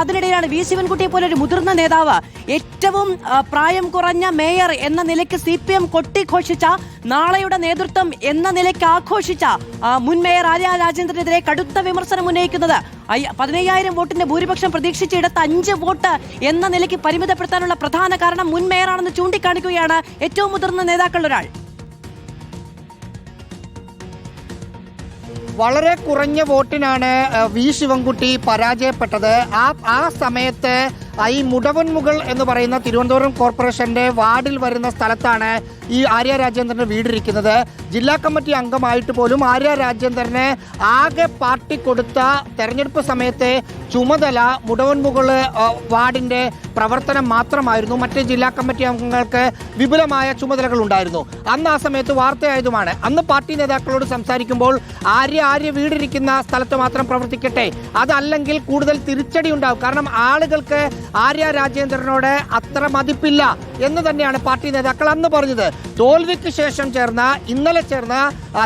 അതിനിടെയാണ് വി ശിവൻകുട്ടിയെ പോലെ ഒരു മുതിർന്ന നേതാവ്, ഏറ്റവും പ്രായം കുറഞ്ഞ മേയർ എന്ന നിലയ്ക്ക് CPM കൊട്ടിഘോഷിച്ച, നാളെയുടെ നേതൃത്വം എന്ന നിലയ്ക്ക് ആഘോഷിച്ച മുൻ മേയർ ആര്യ രാജേന്ദ്രനെതിരെ കടുത്ത വിമർശനം ഉന്നയിക്കുന്നത്. 15,000 വോട്ടിന്റെ ഭൂരിപക്ഷം പ്രതീക്ഷിച്ചിടത്ത് 5 വോട്ട് എന്ന നിലയ്ക്ക് പരിമിതപ്പെടുത്താനുള്ള പ്രധാന കാരണം മുൻ മേയറാണെന്ന് ചൂണ്ടിക്കാണിക്കുകയാണ് ഏറ്റവും മുതിർന്ന നേതാക്കളിൽ ഒരാൾ. വളരെ കുറഞ്ഞ വോട്ടിനാണ് വി ശിവൻകുട്ടി പരാജയപ്പെട്ടത്. ആ സമയത്ത് ഈ മുടവൻമുകൾ എന്ന് പറയുന്ന തിരുവനന്തപുരം കോർപ്പറേഷന്റെ വാർഡിൽ വരുന്ന സ്ഥലത്താണ് ഈ ആര്യ രാജേന്ദ്രന്റെ വീടിരിക്കുന്നത്. ജില്ലാ കമ്മിറ്റി അംഗമായിട്ട് പോലും ആര്യ രാജേന്ദ്രന് ആകെ പാർട്ടി കൊടുത്ത തെരഞ്ഞെടുപ്പ് സമയത്തെ ചുമതല മുടവൻമുകൾ വാർഡിന്റെ പ്രവർത്തനം മാത്രമായിരുന്നു. മറ്റ് ജില്ലാ കമ്മിറ്റി അംഗങ്ങൾക്ക് വിപുലമായ ചുമതലകൾ ഉണ്ടായിരുന്നു. അന്ന് ആ സമയത്ത് വാർത്തയായതുമാണ്. അന്ന് പാർട്ടി നേതാക്കളോട് സംസാരിക്കുമ്പോൾ ആര്യ വീടിരിക്കുന്ന സ്ഥലത്ത് മാത്രം പ്രവർത്തിക്കട്ടെ, അതല്ലെങ്കിൽ കൂടുതൽ തിരിച്ചടി ഉണ്ടാവും, കാരണം ആളുകൾക്ക് ആര്യ രാജേന്ദ്രനോട് അത്ര മതിപ്പില്ല എന്ന് തന്നെയാണ് പാർട്ടി നേതാക്കൾ അന്ന് പറഞ്ഞത്. തോൽവിക്ക് ശേഷം ഇന്നലെ ചേർന്ന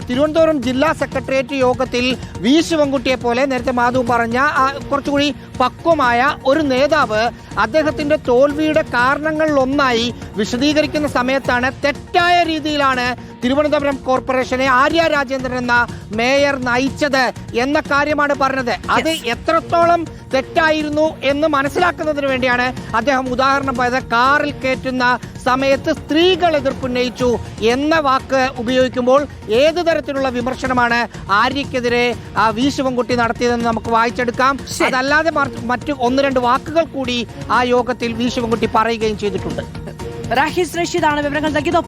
തിരുവനന്തപുരം ജില്ലാ സെക്രട്ടേറിയറ്റ് യോഗത്തിൽ വി ശിവൻകുട്ടിയെ പോലെ നേരത്തെ മാധു പറഞ്ഞ കുറച്ചുകൂടി പക്വമായ ഒരു നേതാവ് അദ്ദേഹത്തിന്റെ തോൽവിയുടെ കാരണങ്ങളിലൊന്നായി വിശദീകരിക്കുന്ന സമയത്താണ് തെറ്റായ രീതിയിലാണ് തിരുവനന്തപുരം കോർപ്പറേഷനെ ആര്യ രാജേന്ദ്രൻ എന്ന മേയർ നയിച്ചത് എന്ന കാര്യമാണ് പറഞ്ഞത്. അത് എത്രത്തോളം തെറ്റായിരുന്നു എന്ന് മനസ്സിലാക്കുന്നതിന് വേണ്ടിയാണ് അദ്ദേഹം ഉദാഹരണം പറഞ്ഞത്. കാറിൽ കയറ്റുന്ന സമയത്ത് സ്ത്രീകൾ എതിർപ്പുന്നയിച്ചു എന്ന വാക്ക് ഉപയോഗിക്കുമ്പോൾ ഏത് തരത്തിലുള്ള വിമർശനമാണ് ആര്യക്കെതിരെ വി ശിവൻകുട്ടി നടത്തിയതെന്ന് നമുക്ക് വായിച്ചെടുക്കാം. അതല്ലാതെ മറ്റു 1-2 വാക്കുകൾ കൂടി ആ യോഗത്തിൽ വി ശിവൻകുട്ടി പറയുകയും ചെയ്തിട്ടുണ്ട്. റാഹിസ് റഷീദാണ് വിവരങ്ങൾ നൽകിയത്.